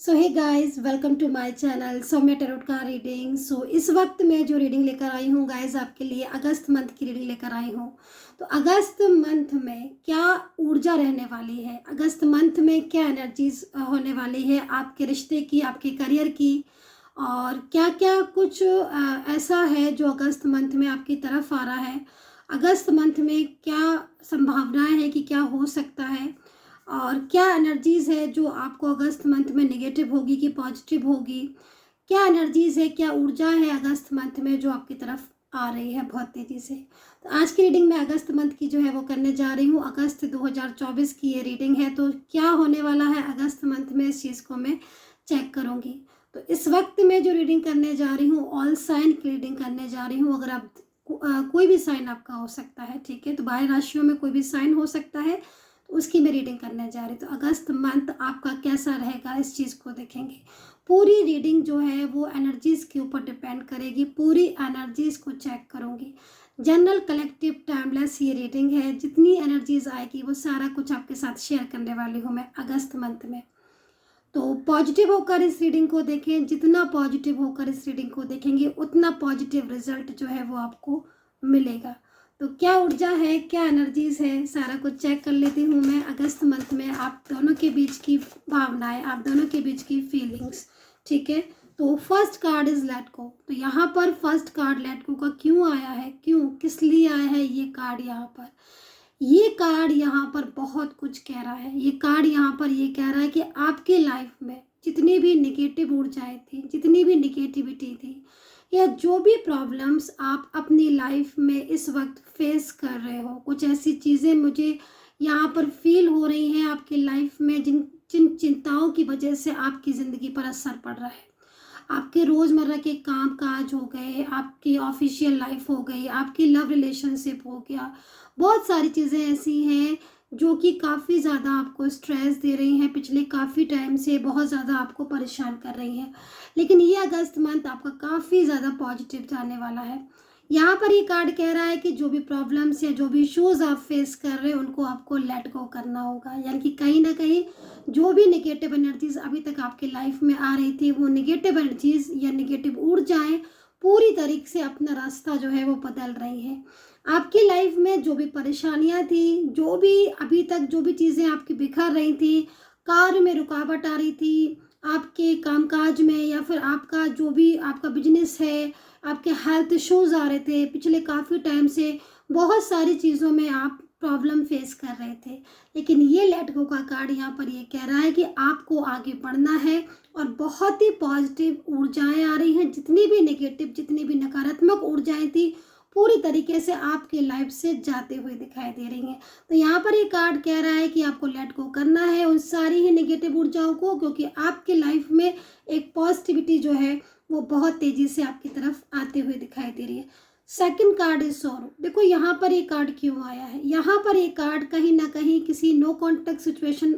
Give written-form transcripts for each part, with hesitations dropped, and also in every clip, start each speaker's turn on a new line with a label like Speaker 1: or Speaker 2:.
Speaker 1: So hey guys, welcome to my channel Saumya tarot का reading. इस वक्त मैं जो रीडिंग लेकर आई हूँ गाइस, आपके लिए अगस्त मंथ की रीडिंग लेकर आई हूँ। तो अगस्त मंथ में क्या ऊर्जा रहने वाली है, अगस्त मंथ में क्या एनर्जीज होने वाली है आपके रिश्ते की, आपके करियर की, और क्या क्या कुछ ऐसा है जो अगस्त मंथ में आपकी तरफ आ रहा है। अगस्त मंथ में क्या संभावनाएं हैं कि क्या हो सकता है, और क्या एनर्जीज़ है जो आपको अगस्त मंथ में नेगेटिव होगी कि पॉजिटिव होगी। क्या एनर्जीज़ है, क्या ऊर्जा है अगस्त मंथ में जो आपकी तरफ आ रही है बहुत तेज़ी से। तो आज की रीडिंग में अगस्त मंथ की जो है वो करने जा रही हूँ। अगस्त 2024 की ये रीडिंग है, तो क्या होने वाला है अगस्त मंथ में इस चीज़ को मैं चेक करूँगी। तो इस वक्त मैं जो रीडिंग करने जा रही हूँ, ऑल साइन की रीडिंग करने जा रही हूँ। अगर आप कोई भी साइन आपका हो सकता है, ठीक है, तो 12 राशियों में कोई भी साइन हो सकता है, उसकी मैं रीडिंग करने जा रही। तो अगस्त मंथ आपका कैसा रहेगा इस चीज़ को देखेंगे। पूरी रीडिंग जो है वो एनर्जीज़ के ऊपर डिपेंड करेगी, पूरी एनर्जीज़ को चेक करूँगी। जनरल कलेक्टिव टाइमलेस ये रीडिंग है, जितनी एनर्जीज आएगी वो सारा कुछ आपके साथ शेयर करने वाली हूँ मैं अगस्त मंथ में। तो पॉजिटिव होकर इस रीडिंग को देखें, जितना पॉजिटिव होकर इस रीडिंग को देखेंगे उतना पॉजिटिव रिजल्ट जो है वो आपको मिलेगा। तो क्या ऊर्जा है, क्या एनर्जीज है, सारा कुछ चेक कर लेती हूँ मैं अगस्त मंथ में। आप दोनों के बीच की भावनाएं, आप दोनों के बीच की फीलिंग्स, ठीक है। तो first card is let go. तो यहाँ पर फर्स्ट कार्ड लेट गो का क्यों आया है, क्यों, किस लिए आया है ये कार्ड। यहाँ पर ये कार्ड यहाँ पर बहुत कुछ कह रहा है। ये कार्ड यहाँ पर ये कह रहा है कि आपके लाइफ में जितनी भी निगेटिव ऊर्जाएं थी, जितनी भी निगेटिविटी थी, या जो भी प्रॉब्लम्स आप अपनी लाइफ में इस वक्त फेस कर रहे हो, कुछ ऐसी चीज़ें मुझे यहाँ पर फील हो रही हैं आपकी लाइफ में जिन जिन चिंताओं की वजह से आपकी ज़िंदगी पर असर पड़ रहा है। आपके रोज़मर्रा के काम काज हो गए, आपकी ऑफिशियल लाइफ हो गई, आपकी लव रिलेशनशिप हो गया, बहुत सारी चीज़ें ऐसी हैं जो कि काफ़ी ज़्यादा आपको स्ट्रेस दे रही हैं, पिछले काफ़ी टाइम से बहुत ज़्यादा आपको परेशान कर रही हैं। लेकिन ये अगस्त मंथ आपका काफ़ी ज़्यादा पॉजिटिव जाने वाला है। यहाँ पर ये कार्ड कह रहा है कि जो भी प्रॉब्लम्स या जो भी इश्यूज आप फेस कर रहे हैं उनको आपको लेट गो करना होगा। यानी कि कहीं ना कहीं जो भी नेगेटिव एनर्जीज अभी तक आपके लाइफ में आ रही थी, वो नेगेटिव एनर्जीज या नेगेटिव ऊर्जाएं पूरी तरीके से अपना रास्ता जो है वो बदल रही है। आपकी लाइफ में जो भी परेशानियां थी, जो भी अभी तक जो भी चीज़ें आपकी बिखर रही थी, कार्य में रुकावट आ रही थी, आपके कामकाज में, या फिर आपका जो भी आपका बिजनेस है, आपके हेल्थ इश्यूज आ रहे थे पिछले काफ़ी टाइम से, बहुत सारी चीज़ों में आप प्रॉब्लम फेस कर रहे थे। लेकिन ये लेट गो का कार्ड यहाँ पर ये कह रहा है कि आपको आगे बढ़ना है, और बहुत ही पॉजिटिव ऊर्जाएं आ रही हैं। जितनी भी नेगेटिव, जितनी भी नकारात्मक ऊर्जाएं थी, पूरी तरीके से आपके लाइफ से जाते हुए दिखाई दे रही हैं। तो यहाँ पर ये कार्ड कह रहा है कि आपको लेट गो करना है उन सारी ही नेगेटिव ऊर्जाओं को, क्योंकि आपके लाइफ में एक पॉजिटिविटी जो है वो बहुत तेजी से आपकी तरफ आते हुए दिखाई दे रही है। Second card is sorrow. देखो यहाँ पर ये कार्ड क्यों आया है। यहाँ पर ये कार्ड कहीं ना कहीं किसी नो कॉन्टेक्ट सिचुएशन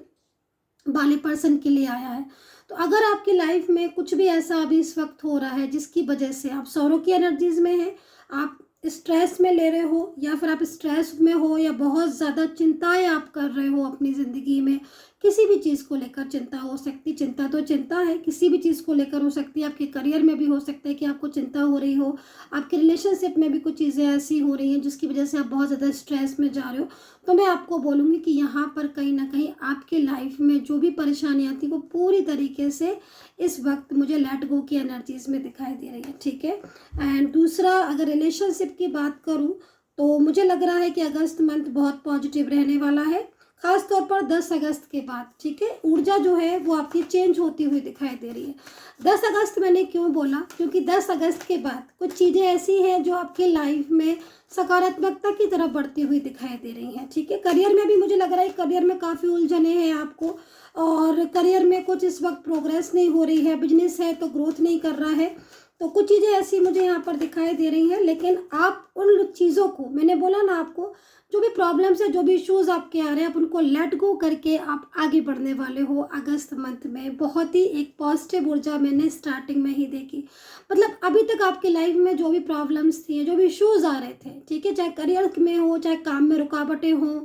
Speaker 1: वाले पर्सन के लिए आया है। तो अगर आपकी लाइफ में कुछ भी ऐसा अभी इस वक्त हो रहा है जिसकी वजह से आप सौरों की एनर्जीज में हैं, आप स्ट्रेस में ले रहे हो, या फिर आप स्ट्रेस में हो, या बहुत ज़्यादा चिंताएं आप कर रहे हो अपनी ज़िंदगी में, किसी भी चीज़ को लेकर चिंता हो सकती, चिंता तो चिंता है, किसी भी चीज़ को लेकर हो सकती है। आपके करियर में भी हो सकता है कि आपको चिंता हो रही हो, आपके रिलेशनशिप में भी कुछ चीज़ें ऐसी हो रही हैं जिसकी वजह से आप बहुत ज़्यादा स्ट्रेस में जा रहे हो। तो मैं आपको बोलूँगी कि यहाँ पर कहीं ना कहीं आपके लाइफ में जो भी परेशानियाँ थी वो पूरी तरीके से इस वक्त मुझे लेट गो की एनर्जीज में दिखाई दे रही है, ठीक है। एंड दूसरा, अगर रिलेशनशिप की बात करूँ तो मुझे लग रहा है कि अगस्त मंथ बहुत पॉजिटिव रहने वाला है, खास तौर पर 10 अगस्त के बाद, ठीक है। ऊर्जा जो है वो आपकी चेंज होती हुई दिखाई दे रही है। 10 अगस्त मैंने क्यों बोला, क्योंकि 10 अगस्त के बाद कुछ चीज़ें ऐसी हैं जो आपकी लाइफ में सकारात्मकता की तरफ बढ़ती हुई दिखाई दे रही हैं, ठीक है। करियर में भी मुझे लग रहा है करियर में काफ़ी उलझने हैं आपको, और करियर में कुछ इस वक्त प्रोग्रेस नहीं हो रही है, बिजनेस है तो ग्रोथ नहीं कर रहा है। तो कुछ चीज़ें ऐसी मुझे यहाँ पर दिखाई दे रही हैं। लेकिन आप उन चीज़ों को, मैंने बोला ना आपको, जो भी प्रॉब्लम्स है, जो भी इश्यूज आपके आ रहे हैं, आप उनको लेट गो करके आप आगे बढ़ने वाले हो अगस्त मंथ में। बहुत ही एक पॉजिटिव ऊर्जा मैंने स्टार्टिंग में ही देखी। मतलब अभी तक आपकी लाइफ में जो भी प्रॉब्लम्स थी, जो भी इश्यूज आ रहे थे, ठीक है, चाहे करियर में हो, चाहे काम में रुकावटें हों,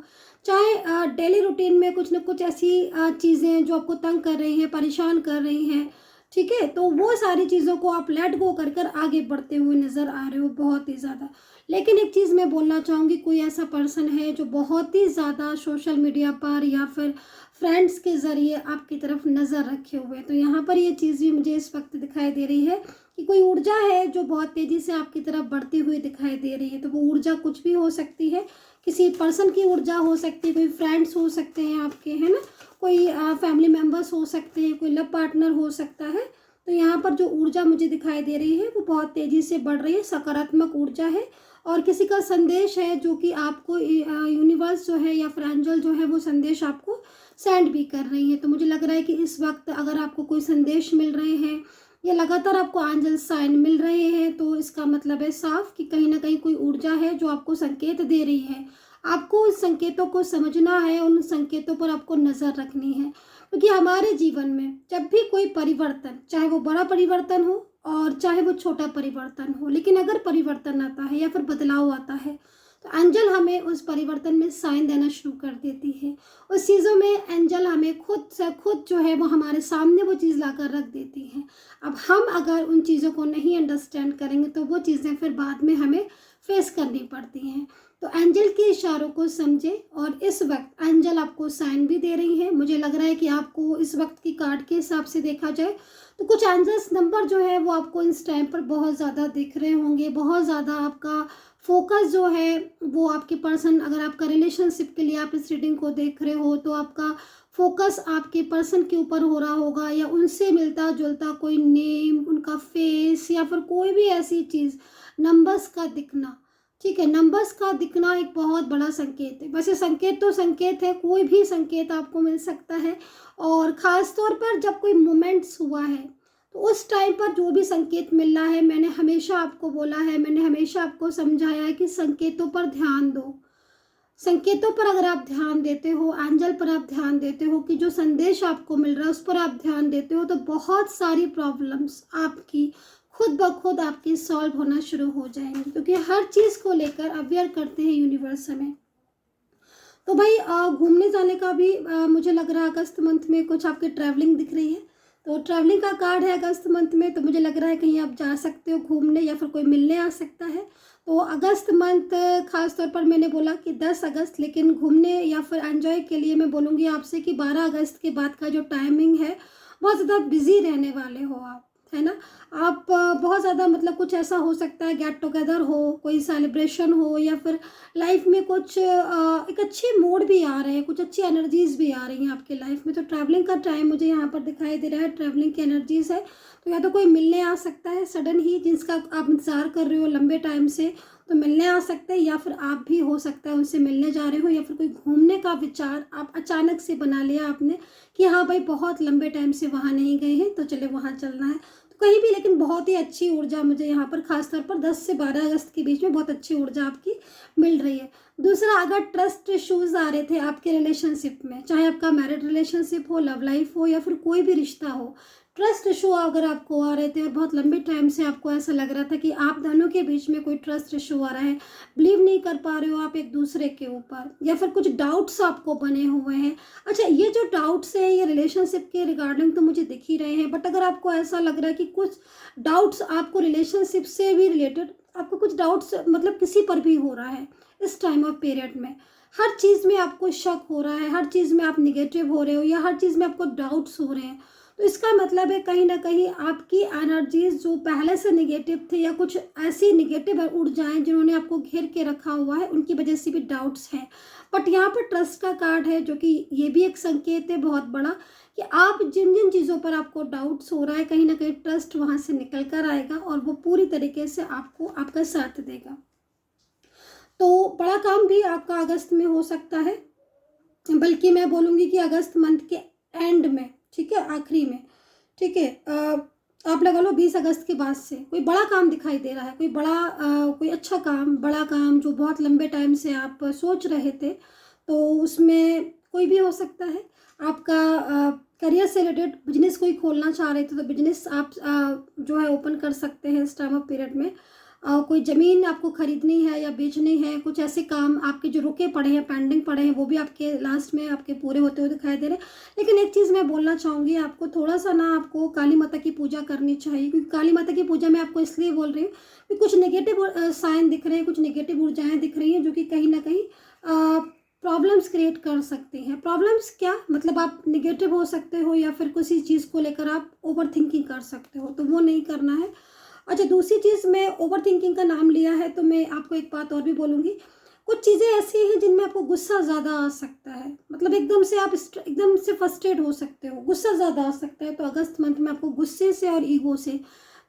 Speaker 1: चाहे डेली रूटीन में कुछ ना कुछ ऐसी चीज़ें जो आपको तंग कर रही हैं, परेशान कर रही हैं, ठीक है? तो वो सारी चीज़ों को आप लेट गो कर कर आगे बढ़ते हुए नज़र आ रहे हो बहुत ही ज़्यादा। लेकिन एक चीज़ मैं बोलना चाहूँगी, कोई ऐसा पर्सन है जो बहुत ही ज़्यादा सोशल मीडिया पर या फिर फ्रेंड्स के ज़रिए आपकी तरफ नज़र रखे हुए हैं। तो यहाँ पर ये चीज़ भी मुझे इस वक्त दिखाई दे रही है कि कोई ऊर्जा है जो बहुत तेज़ी से आपकी तरफ बढ़ती हुई दिखाई दे रही है। तो वो ऊर्जा कुछ भी हो सकती है, किसी पर्सन की ऊर्जा हो सकती है, कोई फ्रेंड्स हो सकते हैं आपके, है ना? कोई फैमिली मेम्बर्स हो सकते हैं, कोई लव पार्टनर हो सकता है। तो यहाँ पर जो ऊर्जा मुझे दिखाई दे रही है वो बहुत तेज़ी से बढ़ रही है, सकारात्मक ऊर्जा है। और किसी का संदेश है जो कि आपको यूनिवर्स जो है या फिर एंजल जो है वो संदेश आपको सेंड भी कर रही है। तो मुझे लग रहा है कि इस वक्त अगर आपको कोई संदेश मिल रहे हैं या लगातार आपको एंजल साइन मिल रहे हैं, तो इसका मतलब है साफ कि कहीं ना कहीं कोई ऊर्जा है जो आपको संकेत दे रही है। आपको उस संकेतों को समझना है, उन संकेतों पर आपको नज़र रखनी है, क्योंकि हमारे जीवन में जब भी कोई परिवर्तन, चाहे वो बड़ा परिवर्तन हो और चाहे वो छोटा परिवर्तन हो, लेकिन अगर परिवर्तन आता है या फिर बदलाव आता है, तो एंजल हमें उस परिवर्तन में साइन देना शुरू कर देती है। उस चीज़ों में एंजल हमें खुद से खुद जो है वो हमारे सामने वो चीज़ लाकर रख देती हैं। अब हम अगर उन चीज़ों को नहीं अंडरस्टैंड करेंगे तो वो चीज़ें फिर बाद में हमें फेस करनी पड़ती हैं। तो एंजल के इशारों को समझे, और इस वक्त एंजल आपको साइन भी दे रही है। मुझे लग रहा है कि आपको इस वक्त की कार्ड के हिसाब से देखा जाए तो कुछ एंजल्स नंबर जो है वो आपको इस टाइम पर बहुत ज़्यादा दिख रहे होंगे। बहुत ज़्यादा आपका फोकस जो है वो आपके पर्सन, अगर आपका रिलेशनशिप के लिए आप इस रीडिंग को देख रहे हो तो आपका फोकस आपके पर्सन के ऊपर हो रहा होगा, या उनसे मिलता जुलता कोई नेम, उनका फेस, या फिर कोई भी ऐसी चीज़, नंबर्स का दिखना। ठीक है, नंबर्स का दिखना एक बहुत बड़ा संकेत है। वैसे संकेत तो संकेत है, कोई भी संकेत आपको मिल सकता है, और ख़ास तौर पर जब कोई मोमेंट्स हुआ है तो उस टाइम पर जो भी संकेत मिल रहा है, मैंने हमेशा आपको बोला है, मैंने हमेशा आपको समझाया है कि संकेतों पर ध्यान दो। संकेतों पर अगर आप ध्यान देते हो, एंजल पर आप ध्यान देते हो कि जो संदेश आपको मिल रहा है उस पर आप ध्यान देते हो, तो बहुत सारी प्रॉब्लम्स आपकी खुद ब खुद आपकी सॉल्व होना शुरू हो जाएंगी, क्योंकि हर चीज़ को लेकर अवेयर करते हैं यूनिवर्स हमें। तो भाई घूमने जाने का भी मुझे लग रहा है अगस्त मंथ में कुछ आपकी ट्रैवलिंग दिख रही है। तो ट्रैवलिंग का कार्ड है अगस्त मंथ में, तो मुझे लग रहा है कहीं आप जा सकते हो घूमने, या फिर कोई मिलने आ सकता है। तो अगस्त मंथ खास तौर पर मैंने बोला कि 10 अगस्त, लेकिन घूमने या फिर एंजॉय के लिए मैं बोलूँगी आपसे कि 12 अगस्त के बाद का जो टाइमिंग है बहुत ज़्यादा बिजी रहने वाले हो आप, है ना? आप बहुत ज़्यादा, मतलब कुछ ऐसा हो सकता है, गेट टुगेदर हो, कोई सेलिब्रेशन हो, या फिर लाइफ में कुछ एक अच्छे मूड भी आ रहे हैं, कुछ अच्छी एनर्जीज भी आ रही हैं आपके लाइफ में। तो ट्रैवलिंग का टाइम मुझे यहाँ पर दिखाई दे रहा है, ट्रैवलिंग की एनर्जीज है। तो या तो कोई मिलने आ सकता है सडन ही, जिसका आप इंतज़ार कर रहे हो लंबे टाइम से, तो मिलने आ सकते हैं, या फिर आप भी हो सकता है उनसे मिलने जा रहे हो, या फिर कोई घूमने का विचार आप अचानक से बना लिया आपने कि हाँ भाई बहुत लंबे टाइम से वहाँ नहीं गए हैं तो चले वहाँ चलना है। तो कहीं भी, लेकिन बहुत ही अच्छी ऊर्जा मुझे यहाँ पर खासतौर पर 10 से 12 अगस्त के बीच में बहुत अच्छी ऊर्जा आपकी मिल रही है। दूसरा, अगर ट्रस्ट इश्यूज आ रहे थे आपके रिलेशनशिप में, चाहे आपका मैरिड रिलेशनशिप हो, लव लाइफ हो, या फिर कोई भी रिश्ता हो, ट्रस्ट इशू अगर आपको आ रहे थे और बहुत लंबे टाइम से आपको ऐसा लग रहा था कि आप दोनों के बीच में कोई ट्रस्ट इशू आ रहा है, बिलीव नहीं कर पा रहे हो आप एक दूसरे के ऊपर, या फिर कुछ डाउट्स आपको बने हुए हैं। अच्छा, ये जो डाउट्स है ये रिलेशनशिप के रिगार्डिंग तो मुझे दिख ही रहे हैं, बट अगर आपको ऐसा लग रहा है कि कुछ डाउट्स आपको रिलेशनशिप से भी रिलेटेड, आपको कुछ डाउट्स मतलब किसी पर भी हो रहा है इस टाइम ऑफ पीरियड में, हर चीज़ में आपको शक हो रहा है, हर चीज़ में आप निगेटिव हो रहे हो, या हर चीज़ में आपको डाउट्स हो रहे हैं, तो इसका मतलब है कहीं ना कहीं आपकी एनर्जीज जो पहले से निगेटिव थे, या कुछ ऐसी निगेटिव ऊर्जाएं जिन्होंने आपको घेर के रखा हुआ है, उनकी वजह से भी डाउट्स हैं। बट यहाँ पर ट्रस्ट का कार्ड है, जो कि ये भी एक संकेत है बहुत बड़ा कि आप जिन जिन चीज़ों पर आपको डाउट्स हो रहा है, कहीं ना कहीं ट्रस्ट वहाँ से निकल कर आएगा और वो पूरी तरीके से आपको आपका साथ देगा। तो बड़ा काम भी आपका अगस्त में हो सकता है, बल्कि मैं बोलूँगी कि अगस्त मंथ के एंड में, ठीक है, आखिरी में, ठीक है, आप लगा लो 20 अगस्त के बाद से कोई बड़ा काम दिखाई दे रहा है, कोई बड़ा कोई अच्छा काम, बड़ा काम जो बहुत लंबे टाइम से आप सोच रहे थे, तो उसमें कोई भी हो सकता है। आपका करियर से रिलेटेड बिजनेस कोई खोलना चाह रहे थे तो बिजनेस आप जो है ओपन कर सकते हैं इस टाइम ऑफ पीरियड में। कोई ज़मीन आपको ख़रीदनी है या बेचनी है, कुछ ऐसे काम आपके जो रुके पड़े हैं, पेंडिंग पड़े हैं, वो भी आपके लास्ट में आपके पूरे होते हुए दिखाई दे रहे हैं। लेकिन एक चीज़ मैं बोलना चाहूँगी आपको, थोड़ा-सा ना आपको काली माता की पूजा करनी चाहिए, क्योंकि काली माता की पूजा मैं आपको इसलिए बोल रही हूँ कि कुछ नेगेटिव साइन दिख रहे हैं, कुछ नेगेटिव ऊर्जाएँ दिख रही हैं, जो कि कहीं न कहीं प्रॉब्लम्स क्रिएट कर सकती हैं। प्रॉब्लम्स क्या मतलब, आप नेगेटिव हो सकते हो या फिर किसी चीज़ को लेकर आप ओवरथिंकिंग कर सकते हो, तो वो नहीं करना है। अच्छा, दूसरी चीज़, मैं ओवरथिंकिंग का नाम लिया है तो मैं आपको एक बात और भी बोलूँगी। कुछ चीज़ें ऐसी हैं जिनमें आपको गुस्सा ज़्यादा आ सकता है, मतलब एकदम से आप एकदम से फ्रस्ट्रेट हो सकते हो, गुस्सा ज़्यादा आ सकता है। तो अगस्त मंथ में आपको गुस्से से और ईगो से,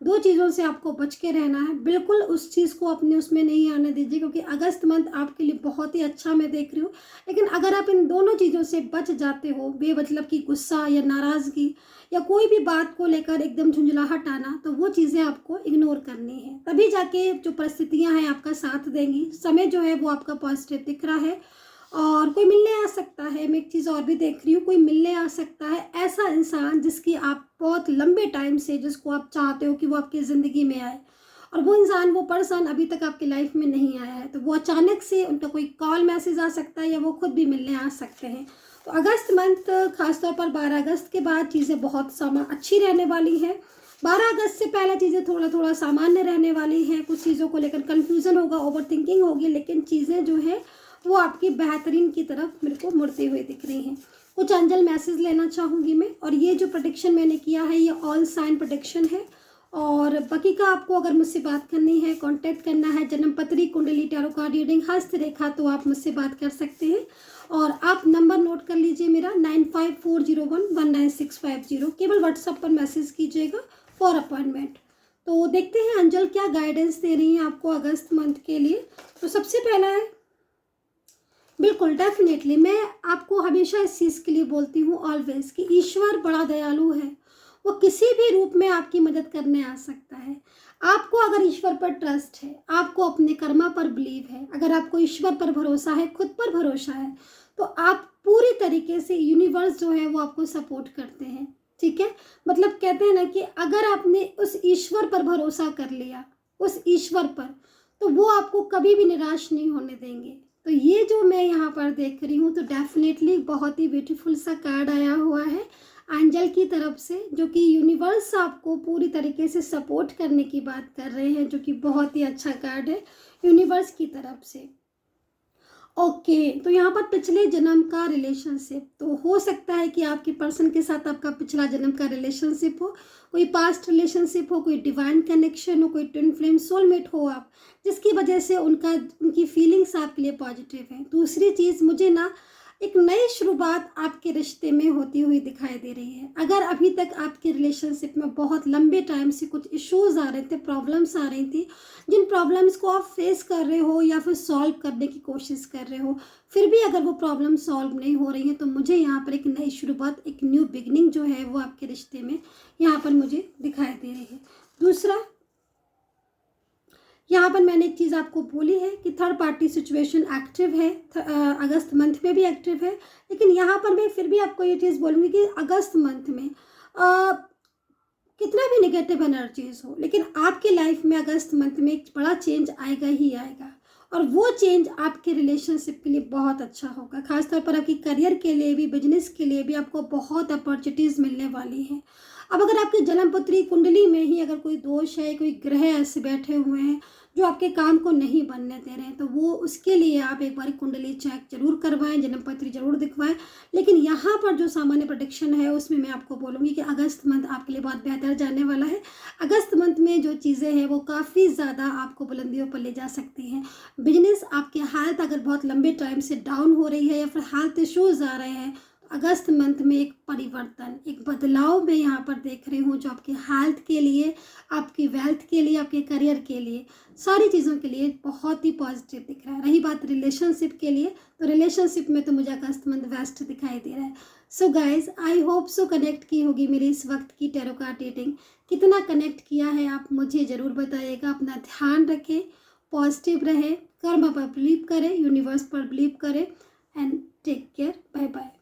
Speaker 1: 2 चीज़ों से आपको बच के रहना है। बिल्कुल उस चीज़ को अपने उसमें नहीं आने दीजिए, क्योंकि अगस्त मंथ आपके लिए बहुत ही अच्छा मैं देख रही हूँ। लेकिन अगर आप इन दोनों चीज़ों से बच जाते हो, बेमतलब की गुस्सा या नाराज़गी या कोई भी बात को लेकर एकदम झुंझलाहट आना, तो वो चीज़ें आपको इग्नोर करनी है। तभी जाके जो परिस्थितियाँ हैं आपका साथ देंगी। समय जो है वो आपका पॉजिटिव दिख रहा है। और कोई मिलने आ सकता है, मैं एक चीज़ और भी देख रही हूँ, कोई मिलने आ सकता है ऐसा इंसान जिसकी आप बहुत लंबे टाइम से, जिसको आप चाहते हो कि वो आपकी ज़िंदगी में आए, और वो इंसान, वो पर्सन अभी तक आपकी लाइफ में नहीं आया है। तो वो अचानक से उनका कोई कॉल मैसेज आ सकता है या वो खुद भी मिलने आ सकते हैं। तो अगस्त मंथ खासतौर पर 12 अगस्त के बाद चीज़ें बहुत अच्छी रहने वाली हैं। 12 अगस्त से पहले चीज़ें थोड़ा थोड़ा सामान्य रहने वाली हैं। कुछ चीज़ों को लेकर कन्फ्यूज़न होगा, ओवर थिंकिंग होगी, लेकिन चीज़ें जो है वो आपकी बेहतरीन की तरफ मेरे को मुड़ते हुए दिख रही हैं। कुछ एंजल मैसेज लेना चाहूँगी मैं, और ये जो प्रेडिक्शन मैंने किया है ये ऑल साइन प्रेडिक्शन है। और बाकी का आपको अगर मुझसे बात करनी है, कांटेक्ट करना है, जन्म पत्री, कुंडली, टैरो कार्ड रीडिंग, हस्तरेखा, तो आप मुझसे बात कर सकते हैं। और आप नंबर नोट कर लीजिए मेरा 9540119650। केवल व्हाट्सएप पर मैसेज कीजिएगा फॉर अपॉइंटमेंट। तो देखते हैं अंजल क्या गाइडेंस दे रही हैं आपको अगस्त मंथ के लिए। तो सबसे पहला है, बिल्कुल डेफिनेटली मैं आपको हमेशा इस चीज़ के लिए बोलती हूँ ऑलवेज, कि ईश्वर बड़ा दयालु है। वो किसी भी रूप में आपकी मदद करने आ सकता है। आपको अगर ईश्वर पर ट्रस्ट है, आपको अपने कर्मा पर बिलीव है, अगर आपको ईश्वर पर भरोसा है, खुद पर भरोसा है, तो आप पूरी तरीके से, यूनिवर्स जो है वो आपको सपोर्ट करते हैं। ठीक है, मतलब कहते हैं ना कि अगर आपने उस ईश्वर पर भरोसा कर लिया, उस ईश्वर पर, तो वो आपको कभी भी निराश नहीं होने देंगे। तो ये जो मैं यहाँ पर देख रही हूँ, तो डेफिनेटली बहुत ही ब्यूटीफुल सा कार्ड आया हुआ है एंजल की तरफ से, जो कि यूनिवर्स आपको पूरी तरीके से सपोर्ट करने की बात कर रहे हैं, जो कि बहुत ही अच्छा कार्ड है यूनिवर्स की तरफ से। ओके, तो यहाँ पर पिछले जन्म का रिलेशनशिप, तो हो सकता है कि आपके पर्सन के साथ आपका पिछला जन्म का रिलेशनशिप हो, कोई पास्ट रिलेशनशिप हो, कोई डिवाइन कनेक्शन हो, कोई ट्विन फ्लेम सोलमेट हो आप, जिसकी वजह से उनकी फीलिंग्स आपके लिए पॉजिटिव है। दूसरी चीज़, मुझे ना एक नई शुरुआत आपके रिश्ते में होती हुई दिखाई दे रही है। अगर अभी तक आपके रिलेशनशिप में बहुत लंबे टाइम से कुछ इश्यूज आ रहे थे, प्रॉब्लम्स आ रही थी, जिन प्रॉब्लम्स को आप फेस कर रहे हो या फिर सॉल्व करने की कोशिश कर रहे हो, फिर भी अगर वो प्रॉब्लम सॉल्व नहीं हो रही है, तो मुझे यहाँ पर एक नई शुरुआत, एक न्यू बिगनिंग जो है वो आपके रिश्ते में यहाँ पर मुझे दिखाई दे रही है। दूसरा, यहाँ पर मैंने एक चीज़ आपको बोली है कि थर्ड पार्टी सिचुएशन एक्टिव है, अगस्त मंथ में भी एक्टिव है। लेकिन यहाँ पर मैं फिर भी आपको ये चीज़ बोलूँगी कि अगस्त मंथ में कितना भी नेगेटिव एनर्जीज हो, लेकिन आपकी लाइफ में अगस्त मंथ में एक बड़ा चेंज आएगा ही आएगा। और वो चेंज आपके रिलेशनशिप के लिए बहुत अच्छा होगा, खासतौर पर आपकी करियर के लिए भी, बिजनेस के लिए भी आपको बहुत अपॉर्चुनिटीज़ मिलने वाली हैं। अब अगर आपकी जन्मपत्री कुंडली में ही अगर कोई दोष है, कोई ग्रह ऐसे बैठे हुए हैं जो आपके काम को नहीं बनने दे रहे हैं, तो वो उसके लिए आप एक बार कुंडली चेक जरूर करवाएं, जन्मपत्री जरूर दिखवाएं। लेकिन यहाँ पर जो सामान्य प्रेडिक्शन है उसमें मैं आपको बोलूँगी कि अगस्त मंथ आपके लिए बहुत बेहतर जाने वाला है। अगस्त मंथ में जो चीज़ें हैं वो काफ़ी ज़्यादा आपको बुलंदियों पर ले जा सकती हैं। बिजनेस, आपकी हालत अगर बहुत लंबे टाइम से डाउन हो रही है या फिर हेल्थ इश्यूज आ रहे हैं, अगस्त मंथ में एक परिवर्तन, एक बदलाव मैं यहाँ पर देख रही हूँ, जो आपकी हेल्थ के लिए, आपकी वेल्थ के लिए, आपके करियर के लिए, सारी चीज़ों के लिए बहुत ही पॉजिटिव दिख रहा है। रही बात रिलेशनशिप के लिए, तो रिलेशनशिप में तो मुझे अगस्त मंथ बेस्ट दिखाई दे रहा है। So guys, I hope so connect की होगी मेरी इस वक्त की टैरो कार्ड रीडिंग। कितना कनेक्ट किया है आप मुझे ज़रूर बताइएगा। अपना ध्यान रखें, पॉजिटिव रहे, कर्म पर बिलीव करें, यूनिवर्स पर बिलीव करें, and take care. Bye bye.